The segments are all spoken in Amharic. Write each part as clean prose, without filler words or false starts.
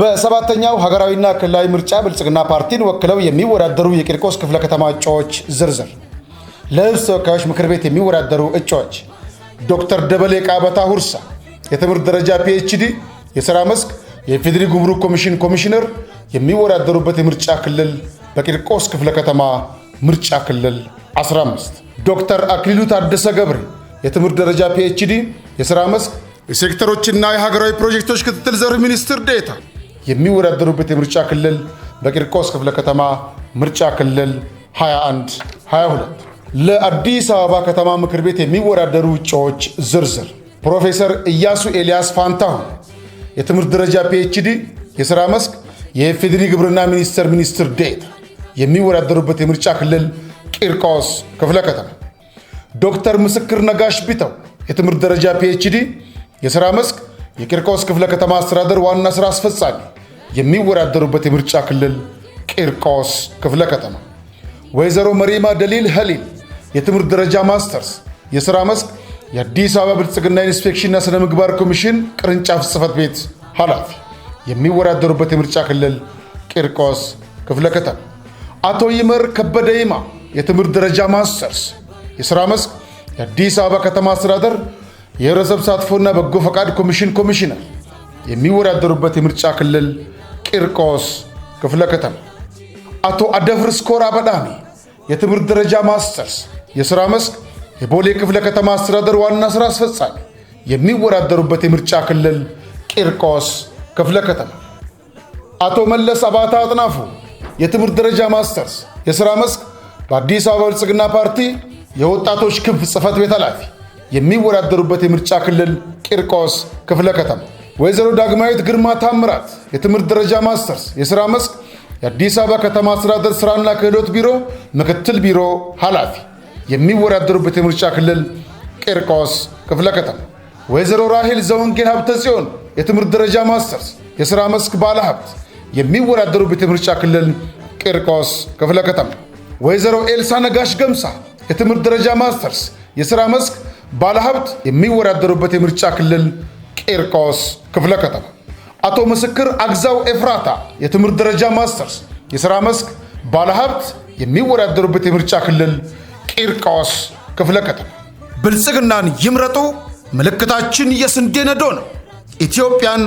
በሰባተኛው ሀገራዊና ክልላዊ ምርጫ ብልጽግና ፓርቲን ወክለው የሚወዳደሩ የቂርቆስ ክፍለ ከተማ እጩዎች ዝርዝር። ለሕዝብ ተወካዮች ምክር ቤት የሚወዳደሩ እጩዎች ዶክተር ደበሌ ቃበታ ሁርሳ የትምህርት ደረጃ ፒኤችዲ፣ የሥራ መስክ የፌዴራል ጉምሩክ ኮሚሽን ኮሚሽነር፣ የሚወዳደሩበት የምርጫ ክልል በቂርቆስ ክፍለ ከተማ ምርጫ ክልል 15። ዶክተር አክሊሉ ታደሰ ገብሬ የትምህርት ደረጃ ፒኤችዲ፣ የሥራ መስክ የሴክተሮችና የሀገራዊ ፕሮጀክቶች ክትትል ዘርፍ ሚኒስትር ዴኤታ፣ የሚወዳደሩበት የምርጫ ክልል በቂርቆስ ክፍለ ከተማ ምርጫ ክልል 21 22። ለአዲስ አበባ ከተማ ምክር ቤት የሚወዳደሩ እጩዎች ዝርዝር ፕሮፌሰር ኢያሱ ኤልያስ ፋንታሁን የትምህርት ደረጃ ፒኤችዲ፣ የሥራ መስክ የፌዴራል ግብርና ሚኒስቴር ሚኒስትር ዴኤታ፣ የሚወዳደሩበት የምርጫ ክልል ቂርቆስ ክፍለ ከተማ። ዶክተር ምስክር ነጋሽ ቢተው የትምህርት ደረጃ ፒኤችዲ፣ የሥራ መስክ የቂርቆስ ክፍለ ከተማ አስተዳደር ዋና ሥራ አስፈጻሚ፣ የሚወዳደሩበት የምርጫ ክልል ቂርቆስ ክፍለ ከተማ። ወይዘሮ መሪማ ደሊል ኸሊል የትምህርት ደረጃ ማስተርስ፣ የሥራ መስክ የአዲስ አበባ ብልጽግና ኢንስፔክሽንና ስነ ምግባር ኮሚሽን ቅርንጫፍ ጽሕፈት ቤት ኃላፊ፣ የሚወዳደሩበት የምርጫ ክልል ቂርቆስ ክፍለ ከተማ። አቶ ይመር ከበደ ይማ የትምህርት ደረጃ ማስተርስ፣ የሥራ መስክ የአዲስ አበባ ከተማ አስተዳደር የህብረተሰብ ተሳትፎና በጎ ፈቃድ ኮሚሽን ኮሚሽነር፣ የሚወዳደሩበት የምርጫ ክልል ቂርቆስ ክፍለ ከተማ። አቶ አደፍርስ ኮራ በዳሚ የትምህርት ደረጃ ማስተርስ፣ የሥራ መስክ የቦሌ ክፍለ ከተማ አስተዳደር ዋና ሥራ አስፈጻሚ፣ የሚወዳደሩበት የምርጫ ክልል ቂርቆስ ክፍለ ከተማ። አቶ መለስ አባታ አጥናፉ የትምህርት ደረጃ ማስተርስ፣ የሥራ መስክ በአዲስ አበባ ብልጽግና ፓርቲ የወጣቶች ክንፍ ጽሕፈት ቤት ኃላፊ፣ የሚወዳደሩበት የምርጫ ክልል ቂርቆስ ክፍለ ከተማ። ወይዘሮ ዳግማዊት ግርማ ታምራት የትምህርት ደረጃ ማስተርስ፣ የሥራ መስክ የአዲስ አበባ ከተማ አስተዳደር ሥራና ክህሎት ቢሮ ምክትል ቢሮ ኃላፊ፣ የሚወዳደሩበት የምርጫ ክልል ቂርቆስ ክፍለ ከተማ። ወይዘሮ ራሄል ዘወንጌል ሀብተ ጽዮን የትምህርት ደረጃ ማስተርስ፣ የሥራ መስክ ባለሀብት፣ የሚወዳደሩበት የምርጫ ክልል ቂርቆስ ክፍለ ከተማ። ወይዘሮ ኤልሳ ነጋሽ ገምሳ የትምህርት ደረጃ ማስተርስ፣ የሥራ መስክ ባለሀብት፣ የሚወዳደሩበት የምርጫ ክልል ቂርቆስ ክፍለ ከተማ። አቶ ምስክር አግዛው ኤፍራታ የትምህርት ደረጃ ማስተርስ፣ የሥራ መስክ ባለሀብት፣ የሚወዳደሩበት የምርጫ ክልል ቂርቆስ ክፍለ ከተማ። ብልጽግናን ይምረጡ። ምልክታችን የስንዴ ነዶ ነው። ኢትዮጵያን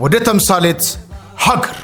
ወደ ተምሳሌት ሀገር